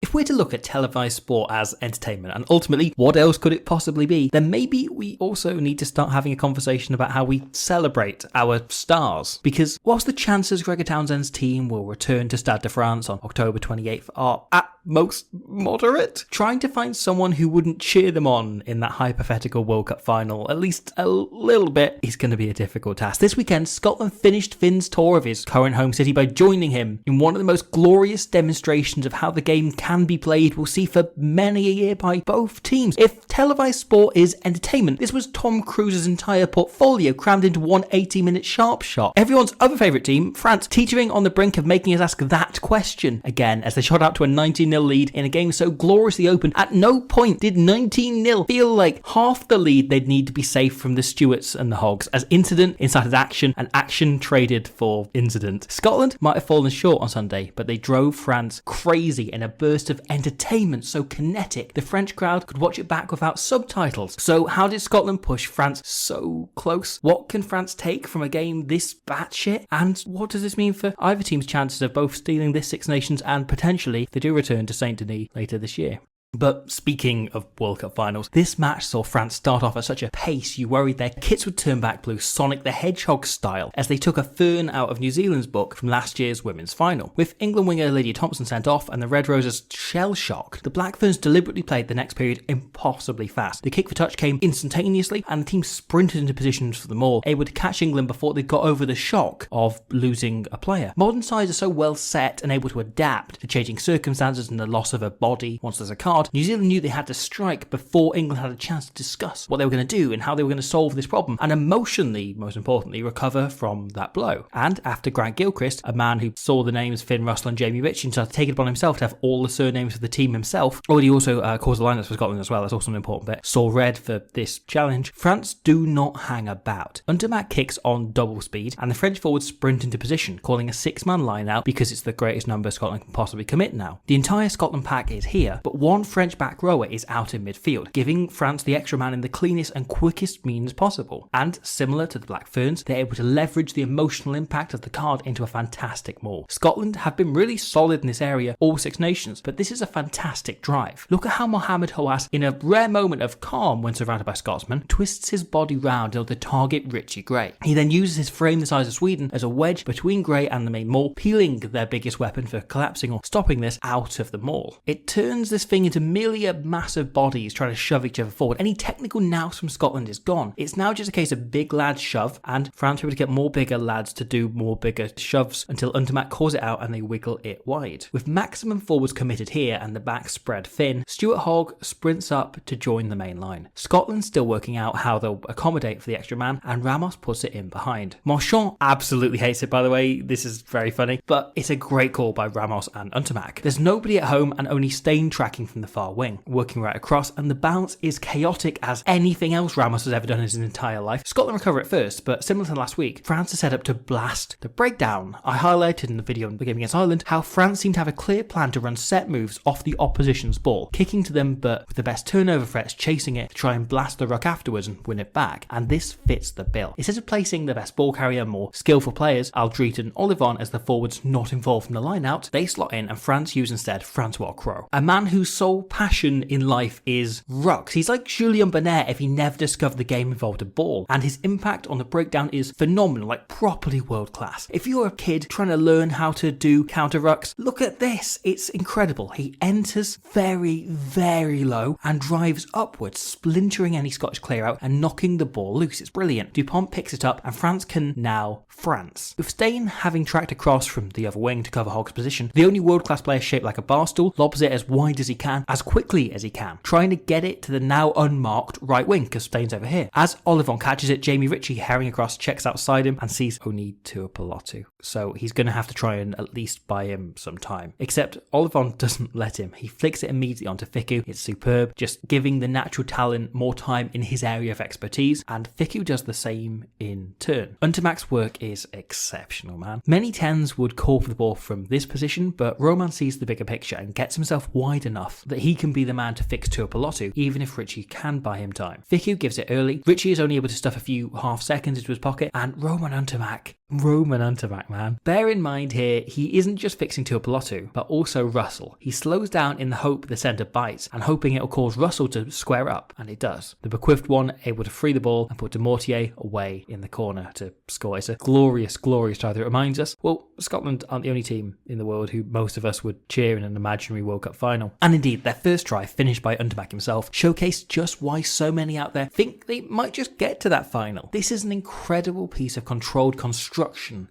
If we're to look at televised sport as entertainment, and ultimately what else could it possibly be, then maybe we also need to start having a conversation about how we celebrate our stars. Because whilst the chances Gregor Townsend's team will return to Stade de France on October 28th are at most moderate, trying to find someone who wouldn't cheer them on in that hypothetical World Cup final, at least a little bit, is going to be a difficult task. This weekend, Scotland finished Finn's tour of his current home city by joining him in one of the most glorious demonstrations of how the game can be played we'll see for many a year by both teams. If televised sport is entertainment, this was Tom Cruise's entire portfolio crammed into one 80-minute sharp shot. Everyone's other favourite team, France, teetering on the brink of making us ask that question again as they shot out to a 19-0 lead in a game so gloriously open. At no point did 19-0 feel like half the lead they'd need to be safe from the Stuarts and the Hogs, as incident incited action and action traded for incident. Scotland might have fallen short on Sunday, but they drove France crazy in a burst of entertainment so kinetic the French crowd could watch it back without subtitles. So how did Scotland push France so close? What can France take from a game this batshit? And what does this mean for either team's chances of both stealing this Six Nations and potentially, if they do return to Saint Denis later this year? But speaking of World Cup finals, this match saw France start off at such a pace you worried their kits would turn back blue Sonic the Hedgehog style as they took a fern out of New Zealand's book from last year's women's final. With England winger Lydia Thompson sent off and the Red Roses shell-shocked, the Black Ferns deliberately played the next period impossibly fast. The kick for touch came instantaneously and the team sprinted into positions for the maul, able to catch England before they got over the shock of losing a player. Modern sides are so well set and able to adapt to changing circumstances and the loss of a body once there's a card. New Zealand knew they had to strike before England had a chance to discuss what they were going to do and how they were going to solve this problem, and emotionally, most importantly, recover from that blow. And after Grant Gilchrist, a man who saw the names Finn Russell and Jamie Ritchie and started to take it upon himself to have all the surnames of the team himself, he also caused the lineups for Scotland as well, that's also an important bit, saw red for this challenge. France do not hang about. Untermatt kicks on double speed and the French forwards sprint into position, calling a six-man line out because it's the greatest number Scotland can possibly commit now. The entire Scotland pack is here, but one French back rower is out in midfield, giving France the extra man in the cleanest and quickest means possible. And similar to the Black Ferns, they're able to leverage the emotional impact of the card into a fantastic maul. Scotland have been really solid in this area all Six Nations, but this is a fantastic drive. Look at how Mohamed Hawass, in a rare moment of calm when surrounded by Scotsmen, twists his body round in order to target Richie Gray. He then uses his frame the size of Sweden as a wedge between Gray and the main maul, peeling their biggest weapon for collapsing or stopping this out of the maul. It turns this thing into merely a massive bodies trying to shove each other forward. Any technical nous from Scotland is gone. It's now just a case of big lads shove, and France were able to get more bigger lads to do more bigger shoves until Untermatt calls it out and they wiggle it wide. With maximum forwards committed here and the back spread thin, Stuart Hogg sprints up to join the main line. Scotland's still working out how they'll accommodate for the extra man, and Ramos puts it in behind. Marchand absolutely hates it, by the way. This is very funny, but it's a great call by Ramos and Untermatt. There's nobody at home and only Stain tracking from the far wing, working right across, and the bounce is chaotic as anything else Ramos has ever done in his entire life. Scotland recover at first, but similar to last week, France is set up to blast the breakdown. I highlighted in the video in the game against Ireland how France seemed to have a clear plan to run set moves off the opposition's ball, kicking to them but with the best turnover threats chasing it to try and blast the ruck afterwards and win it back, and this fits the bill. Instead of placing the best ball carrier, more skillful players, Aldrit and Olivon as the forwards not involved from the line out, they slot in and France use instead Francois Crowe, a man whose sole passion in life is rucks. He's like Julien Bonnet if he never discovered the game involved a ball, and his impact on the breakdown is phenomenal, like properly world class. If you're a kid trying to learn how to do counter rucks, look at this, it's incredible. He enters very, very low and drives upwards, splintering any Scottish clear out and knocking the ball loose. It's brilliant. Dupont picks it up and France can now France. With Stain having tracked across from the other wing to cover Hogg's position, the only world class player shaped like a bar stool lobs it as wide as he can, as quickly as he can, trying to get it to the now unmarked right wing because Stain's over here. As Olivon catches it, Jamie Ritchie herring across checks outside him and sees only Tuipulotu. So he's going to have to try and at least buy him some time. Except Olivon doesn't let him. He flicks it immediately onto Fickou. It's superb, just giving the natural talent more time in his area of expertise, and Fickou does the same in turn. Untermatt's work is exceptional, man. Many tens would call for the ball from this position, but Roman sees the bigger picture and gets himself wide enough that he can be the man to fix Tuipulotu, even if Ritchie can buy him time. Fickou gives it early. Ritchie is only able to stuff a few half seconds into his pocket, and Roman Untermatt Roman Unterbach, man. Bear in mind here, he isn't just fixing Tuipulotu, but also Russell. He slows down in the hope the centre bites, and hoping it'll cause Russell to square up, and it does. The bequeathed one able to free the ball and put de Mortier away in the corner to score. It's a glorious, glorious try that reminds us, well, Scotland aren't the only team in the world who most of us would cheer in an imaginary World Cup final. And indeed, their first try, finished by Unterbach himself, showcased just why so many out there think they might just get to that final. This is an incredible piece of controlled construction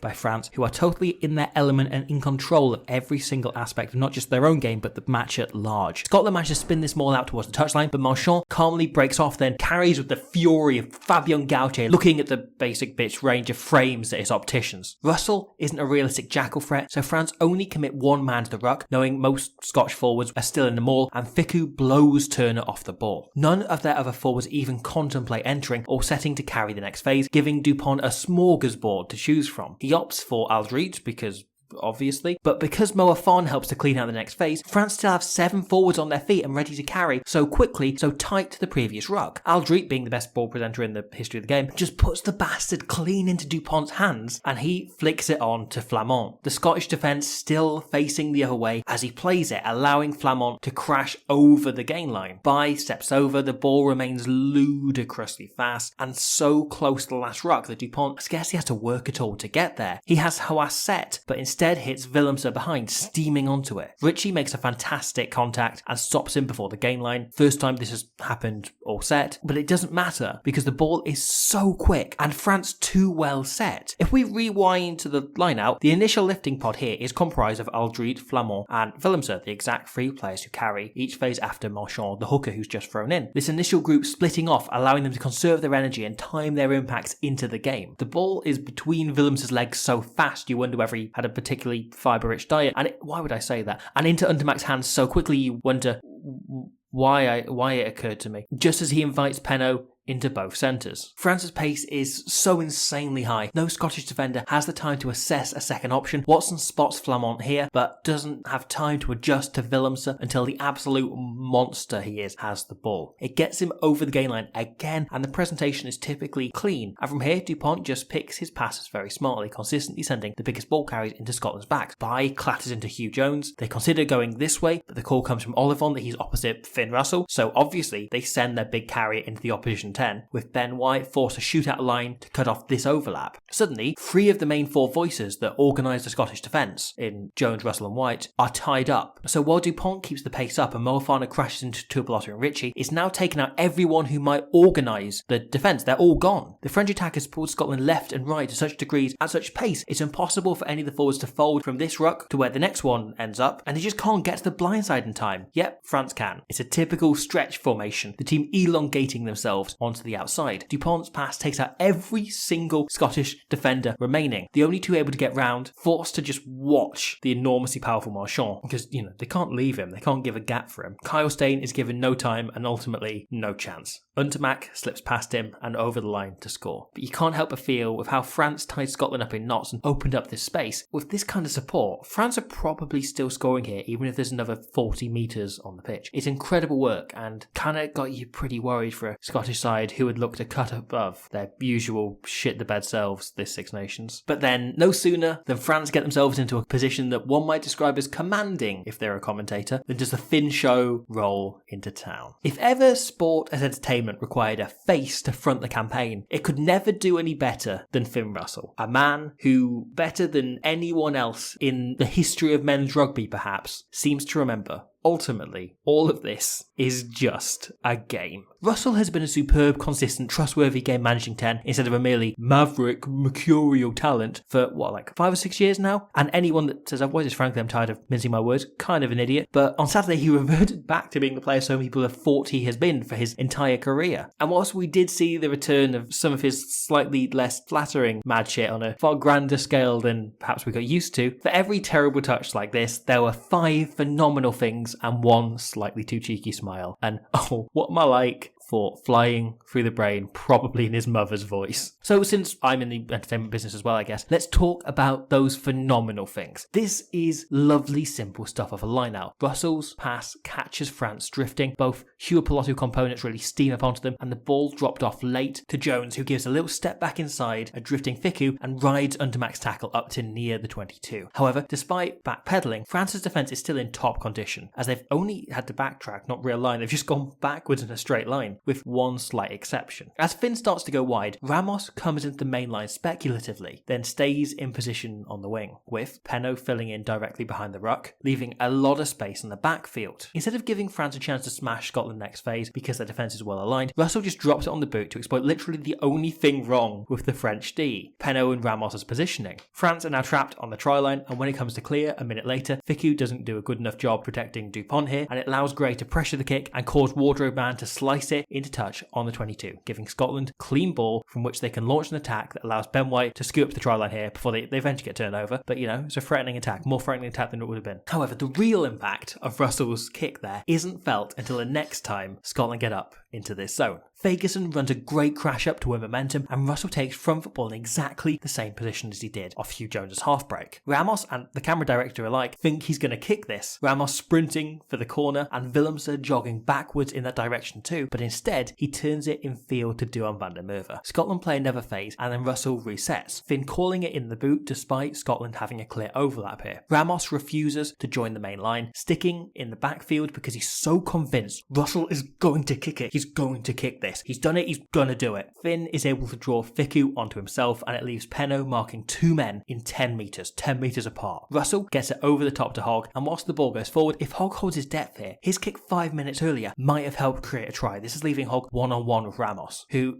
by France, who are totally in their element and in control of every single aspect of not just their own game, but the match at large. Scotland managed to spin this ball out towards the touchline, but Marchand calmly breaks off, then carries with the fury of Fabien Gauthier, looking at the basic bitch range of frames at his opticians. Russell isn't a realistic jackal threat, so France only commit one man to the ruck, knowing most Scotch forwards are still in the maul, and Fickou blows Turner off the ball. None of their other forwards even contemplate entering or setting to carry the next phase, giving Dupont a smorgasbord to choose from. He opts for Aldrit because obviously, but because Moafon helps to clean out the next phase, France still have 7 forwards on their feet and ready to carry so quickly, so tight to the previous ruck. Aldrit, being the best ball presenter in the history of the game, just puts the bastard clean into Dupont's hands and he flicks it on to Flamand. The Scottish defence still facing the other way as he plays it, allowing Flamand to crash over the gain line. Bye steps over, the ball remains ludicrously fast and so close to the last ruck that Dupont scarcely has to work at all to get there. He has Hawass set, but instead hits Willemse behind, steaming onto it. Ritchie makes a fantastic contact and stops him before the gain line. First time this has happened all set, but it doesn't matter because the ball is so quick and France too well set. If we rewind to the line out, the initial lifting pod here is comprised of Aldrit, Flamand and Willemse, the exact 3 players who carry each phase after Marchand, the hooker who's just thrown in. This initial group splitting off, allowing them to conserve their energy and time their impacts into the game. The ball is between Willemse's legs so fast you wonder whether he had a particularly fibre-rich diet, and why would I say that? And into Unterbach's hands so quickly you wonder why it occurred to me. Just as he invites Penaud into both centres. France's pace is so insanely high. No Scottish defender has the time to assess a second option. Watson spots Flamand here, but doesn't have time to adjust to Willemse until the absolute monster he is has the ball. It gets him over the gain line again, and the presentation is typically clean. And from here, Dupont just picks his passes very smartly, consistently sending the biggest ball carries into Scotland's backs. Bye clatters into Hugh Jones. They consider going this way, but the call comes from Olivon that he's opposite Finn Russell, so obviously they send their big carrier into the opposition 10, with Ben White forced to shoot out a line to cut off this overlap. Suddenly, 3 of the main 4 voices that organise the Scottish defence, in Jones, Russell and White, are tied up. So while Dupont keeps the pace up and Moafana crashes into Tuipulotu and Ritchie, it's now taken out everyone who might organise the defence. They're all gone. The French attackers pulled Scotland left and right to such degrees, at such pace, it's impossible for any of the forwards to fold from this ruck to where the next one ends up, and they just can't get to the blind side in time. Yep, France can. It's a typical stretch formation, the team elongating themselves onto the outside. Dupont's pass takes out every single Scottish defender remaining. The only 2 able to get round, forced to just watch the enormously powerful Marchand, because, they can't leave him, they can't give a gap for him. Kyle Steyn is given no time and ultimately no chance. Unterbach slips past him and over the line to score. But you can't help but feel with how France tied Scotland up in knots and opened up this space. With this kind of support, France are probably still scoring here, even if there's another 40 metres on the pitch. It's incredible work and kind of got you pretty worried for a Scottish side who would look to cut above their usual shit-the-bed selves this Six Nations. But then, no sooner than France get themselves into a position that one might describe as commanding, if they're a commentator, than does the Finn show roll into town. If ever sport as entertainment required a face to front the campaign, it could never do any better than Finn Russell. A man who, better than anyone else in the history of men's rugby perhaps, seems to remember ultimately, all of this is just a game. Russell has been a superb, consistent, trustworthy game managing 10 instead of a merely maverick, mercurial talent for, 5 or 6 years now? And anyone that says otherwise is, frankly, I'm tired of mincing my words, kind of an idiot. But on Saturday, he reverted back to being the player so many people have thought he has been for his entire career. And whilst we did see the return of some of his slightly less flattering mad shit on a far grander scale than perhaps we got used to, for every terrible touch like this, there were 5 phenomenal things and 1 slightly too cheeky smile. And oh, what am I like? for flying through the brain, probably in his mother's voice. So since I'm in the entertainment business as well, I guess, let's talk about those phenomenal things. This is lovely, simple stuff off a line-out. Russell's pass catches France drifting. Both Huopolotu components really steam up onto them, and the ball dropped off late to Jones, who gives a little step back inside a drifting Fickou and rides under Mac's tackle up to near the 22. However, despite backpedaling, France's defence is still in top condition, as they've only had to backtrack, not realign. They've just gone backwards in a straight line, with one slight exception. As Finn starts to go wide, Ramos comes into the main line speculatively, then stays in position on the wing, with Penaud filling in directly behind the ruck, leaving a lot of space in the backfield. Instead of giving France a chance to smash Scotland next phase because their defence is well aligned, Russell just drops it on the boot to exploit literally the only thing wrong with the French D, Penaud and Ramos' positioning. France are now trapped on the try line, and when it comes to clear a minute later, Fickou doesn't do a good enough job protecting Dupont here, and it allows Gray to pressure the kick and cause Wardrobe Man to slice it into touch on the 22, giving Scotland clean ball from which they can launch an attack that allows Ben White to scoot up to the try line here before they eventually get turned over. But it's a threatening attack, more threatening attack than it would have been. However, the real impact of Russell's kick there isn't felt until the next time Scotland get up into this zone. Ferguson runs a great crash up to win momentum, and Russell takes front football in exactly the same position as he did off Hugh Jones' half break. Ramos and the camera director alike think he's going to kick this, Ramos sprinting for the corner and Willemse jogging backwards in that direction too, but instead he turns it in field to Duan van der Merwe. Scotland play another phase, and then Russell resets, Finn calling it in the boot despite Scotland having a clear overlap here. Ramos refuses to join the main line, sticking in the backfield because he's so convinced Russell is going to kick it. He's going to kick this. He's done it, he's gonna do it. Finn is able to draw Fickou onto himself, and it leaves Penaud marking two men in 10 metres apart. Russell gets it over the top to Hogg, and whilst the ball goes forward, if Hogg holds his depth here, his kick 5 minutes earlier might have helped create a try. This is leaving Hogg one-on-one with Ramos, who,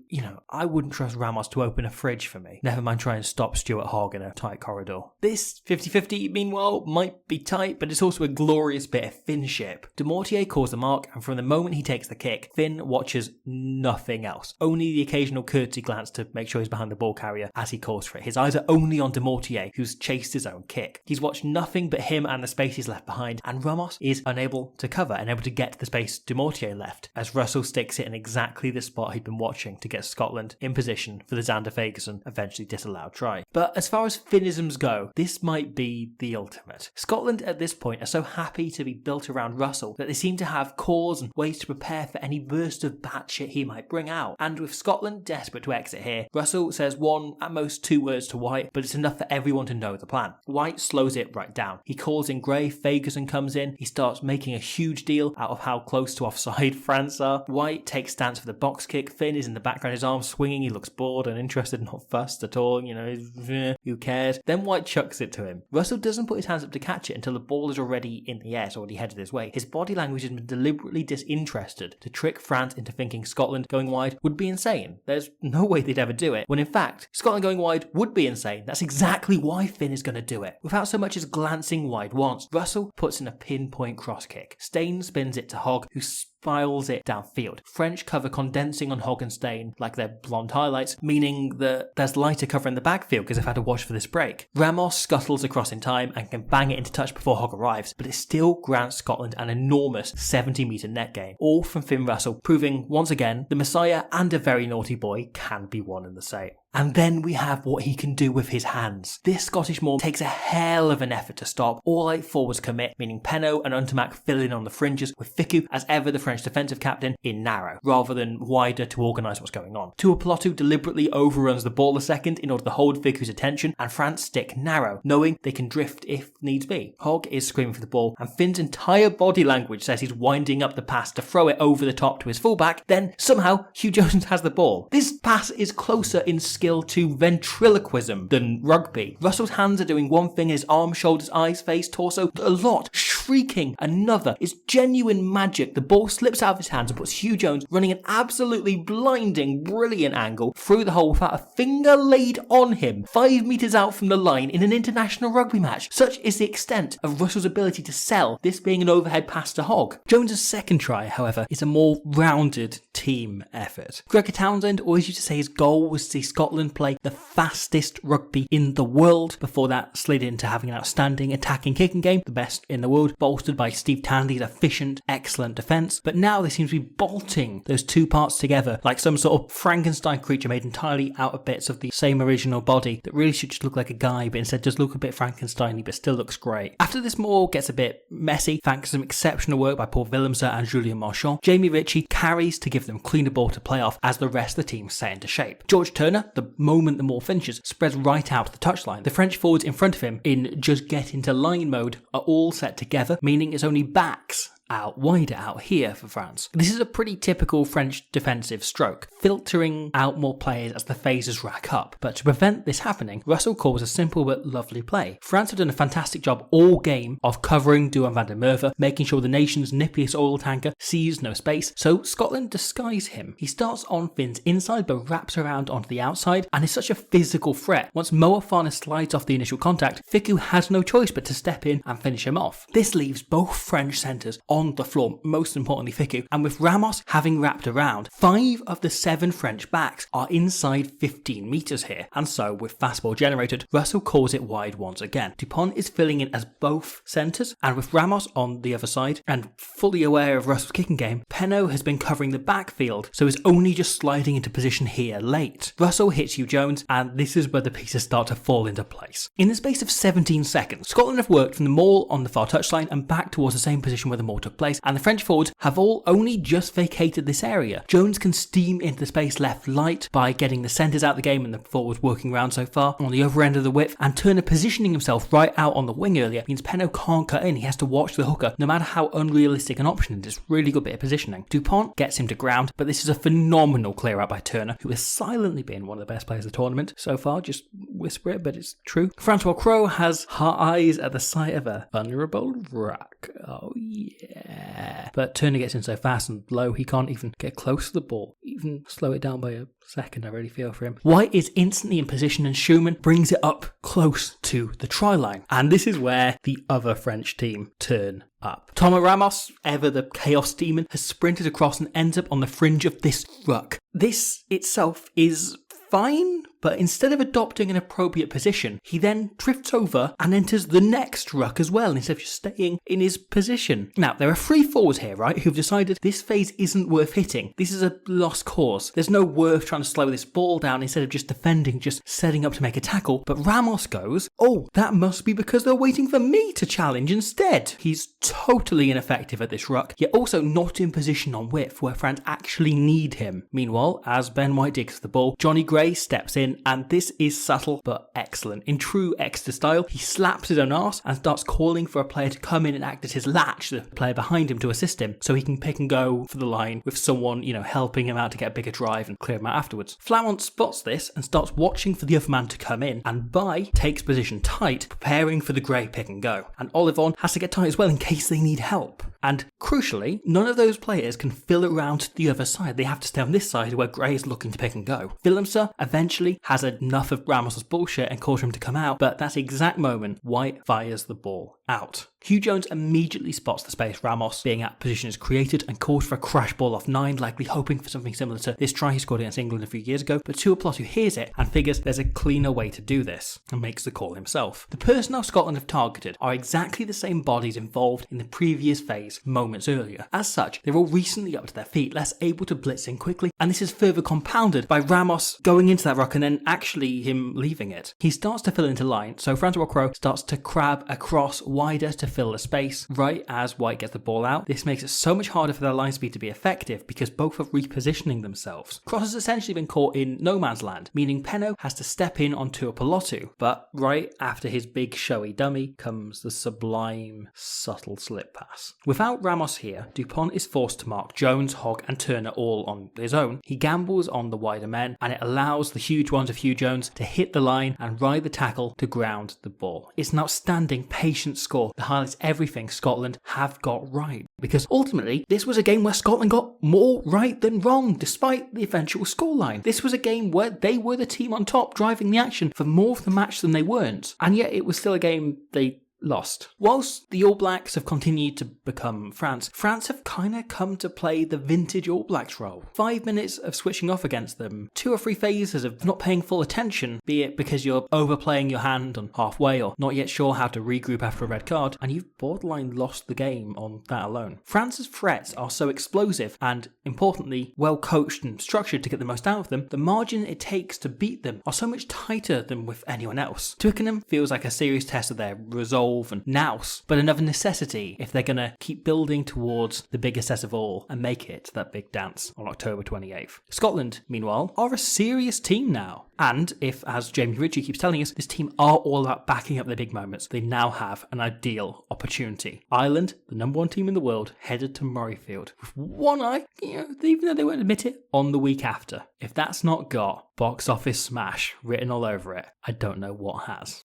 I wouldn't trust Ramos to open a fridge for me. Never mind try and stop Stuart Hogg in a tight corridor. This 50-50, meanwhile, might be tight, but it's also a glorious bit of Finnship. De Mortier calls the mark, and from the moment he takes the kick, Finn watches nothing else. Only the occasional courtesy glance to make sure he's behind the ball carrier as he calls for it. His eyes are only on De Mortier, who's chased his own kick. He's watched nothing but him and the space he's left behind, and Ramos is unable to cover, unable to get to the space De Mortier left, as Russell sticks it in exactly the spot he'd been watching to get Scotland in position for the Xander Ferguson eventually disallowed try. But as far as Finnisms go, this might be the ultimate. Scotland at this point are so happy to be built around Russell that they seem to have cause and ways to prepare for any burst of batshit he might bring out. And with Scotland desperate to exit here, Russell says one, at most two words to White, but it's enough for everyone to know the plan. White slows it right down. He calls in Gray, Ferguson comes in, he starts making a huge deal out of how close to offside France are. White takes stance for the box kick, Finn is in the background, his arms swinging, he looks bored and interested, not fussed at all, who cares? Then White chucks it to him. Russell doesn't put his hands up to catch it until the ball is already in the air, it's already headed his way. His body language has been deliberately disinterested to trick France into thinking Scotland going wide would be insane. There's no way they'd ever do it, when in fact, Scotland going wide would be insane. That's exactly why Finn is going to do it. Without so much as glancing wide once, Russell puts in a pinpoint cross kick. Stain spins it to Hogg, who files it downfield. French cover condensing on Hogg and Stain like they're blonde highlights, meaning that there's lighter cover in the backfield because they've had to watch for this break. Ramos scuttles across in time and can bang it into touch before Hogg arrives, but it still grants Scotland an enormous 70-metre net gain, all from Finn Russell, proving once again the Messiah and a very naughty boy can be one and the same. And then we have what he can do with his hands. This Scottish maul takes a hell of an effort to stop. All 8 forwards commit, meaning Penaud and Untermack fill in on the fringes, with Fickou, as ever the French defensive captain, in narrow, rather than wider to organise what's going on. Tuipulotu deliberately overruns the ball a second in order to hold Fickou's attention, and France stick narrow, knowing they can drift if needs be. Hogg is screaming for the ball, and Finn's entire body language says he's winding up the pass to throw it over the top to his fullback. Then, somehow, Hugh Jones has the ball. This pass is closer in skill to ventriloquism than rugby. Russell's hands are doing one thing, his arms, shoulders, eyes, face, torso, a lot, shrieking another. It's genuine magic. The ball slips out of his hands and puts Hugh Jones running an absolutely blinding, brilliant angle through the hole without a finger laid on him, 5 metres out from the line in an international rugby match. Such is the extent of Russell's ability to sell this being an overhead pass to Hogg. Jones's second try, however, is a more rounded team effort. Gregor Townsend always used to say his goal was to see Scotland play the fastest rugby in the world. Before that, slid into having an outstanding attacking kicking game, the best in the world. midfield, bolstered by Steve Tandy's efficient, excellent defence, but now they seem to be bolting those two parts together like some sort of Frankenstein creature made entirely out of bits of the same original body that really should just look like a guy, but instead just look a bit Frankenstein-y, but still looks great. After this maul gets a bit messy, thanks to some exceptional work by Paul Willemse and Julien Marchand, Jamie Ritchie carries to give them cleaner ball to play off as the rest of the team set into shape. George Turner, the moment the maul finishes, spreads right out to the touchline. The French forwards in front of him, in just get into line mode, are all set together, meaning it's only backs out wider out here for France. This is a pretty typical French defensive stroke, filtering out more players as the phases rack up. But to prevent this happening, Russell calls a simple but lovely play. France have done a fantastic job all game of covering Duhan van der Merwe, making sure the nation's nippiest oil tanker sees no space, so Scotland disguise him. He starts on Finn's inside but wraps around onto the outside and is such a physical threat. Once Mo Afana slides off the initial contact, Fickou has no choice but to step in and finish him off. This leaves both French centres on the floor, most importantly Fickou, and with Ramos having wrapped around, 5 of the 7 French backs are inside 15 metres here, and so with fast ball generated, Russell calls it wide once again. Dupont is filling in as both centres, and with Ramos on the other side, and fully aware of Russell's kicking game, Penaud has been covering the backfield, so is only just sliding into position here late. Russell hits Hugh Jones, and this is where the pieces start to fall into place. In the space of 17 seconds, Scotland have worked from the maul on the far touchline and back towards the same position where the maul took place, and the French forwards have all only just vacated this area. Jones can steam into the space left light by getting the centres out of the game and the forwards working around so far on the other end of the width, and Turner positioning himself right out on the wing earlier means Penaud can't cut in. He has to watch the hooker no matter how unrealistic an option it is. Really good bit of positioning. Dupont gets him to ground, but this is a phenomenal clear out by Turner, who has silently been one of the best players of the tournament so far. Just whisper it, but it's true. Francois Crowe has heart eyes at the sight of a vulnerable ruck. Oh yeah. But Turner gets in so fast and low, he can't even get close to the ball. Even slow it down by a second, I really feel for him. White is instantly in position and Schumann brings it up close to the try line. And this is where the other French team turn up. Thomas Ramos, ever the chaos demon, has sprinted across and ends up on the fringe of this ruck. This itself is fine, but instead of adopting an appropriate position, he then drifts over and enters the next ruck as well, instead of just staying in his position. Now, there are 3 forwards here, right, who've decided this phase isn't worth hitting. This is a lost cause. There's no worth trying to slow this ball down instead of just defending, just setting up to make a tackle. But Ramos goes, oh, that must be because they're waiting for me to challenge instead. He's totally ineffective at this ruck, yet also not in position on width where France actually need him. Meanwhile, as Ben White digs the ball, Johnny Gray steps in, and this is subtle but excellent. In true Exeter style, he slaps his own arse and starts calling for a player to come in and act as his latch, the player behind him, to assist him, so he can pick and go for the line with someone, helping him out to get a bigger drive and clear him out afterwards. Flamont spots this and starts watching for the other man to come in, and Bai takes position tight, preparing for the Gray pick and go. And Olivon has to get tight as well in case they need help. And crucially, none of those players can fill around to the other side. They have to stay on this side where Gray is looking to pick and go. Willemse eventually has enough of Ramos's bullshit and calls for him to come out, but that's the exact moment White fires the ball out. Hugh Jones immediately spots the space Ramos being at position is created and calls for a crash ball off 9, likely hoping for something similar to this try he scored against England a few years ago, but Tuipulotu hears it and figures there's a cleaner way to do this and makes the call himself. The personnel Scotland have targeted are exactly the same bodies involved in the previous phase moments earlier. As such, they're all recently up to their feet, less able to blitz in quickly, and this is further compounded by Ramos going into that ruck and then actually him leaving it. He starts to fill into line, so Francois Crowe starts to crab across wider to fill the space right as White gets the ball out. This makes it so much harder for their line speed to be effective because both are repositioning themselves. Cross has essentially been caught in no man's land, meaning Penaud has to step in on Tuipulotu, but right after his big showy dummy comes the sublime subtle slip pass. Without Ramos here, Dupont is forced to mark Jones, Hogg and Turner all on his own. He gambles on the wider men and it allows the huge ones of Hugh Jones to hit the line and ride the tackle to ground the ball. It's an outstanding patient score that highlights everything Scotland have got right, because ultimately this was a game where Scotland got more right than wrong despite the eventual scoreline. This was a game where they were the team on top driving the action for more of the match than they weren't, and yet it was still a game they lost. Whilst the All Blacks have continued to become France, France have kind of come to play the vintage All Blacks role. 5 minutes of switching off against them, 2 or 3 phases of not paying full attention, be it because you're overplaying your hand on halfway or not yet sure how to regroup after a red card, and you've borderline lost the game on that alone. France's threats are so explosive and, importantly, well coached and structured to get the most out of them, the margin it takes to beat them are so much tighter than with anyone else. Twickenham feels like a serious test of their resolve and nous, but another necessity if they're going to keep building towards the biggest test of all and make it that big dance on October 28th. Scotland, meanwhile, are a serious team now. And if, as Jamie Ritchie keeps telling us, this team are all about backing up their big moments, they now have an ideal opportunity. Ireland, the number 1 team in the world, headed to Murrayfield with one eye, even though they won't admit it, on the week after. If that's not got box office smash written all over it, I don't know what has.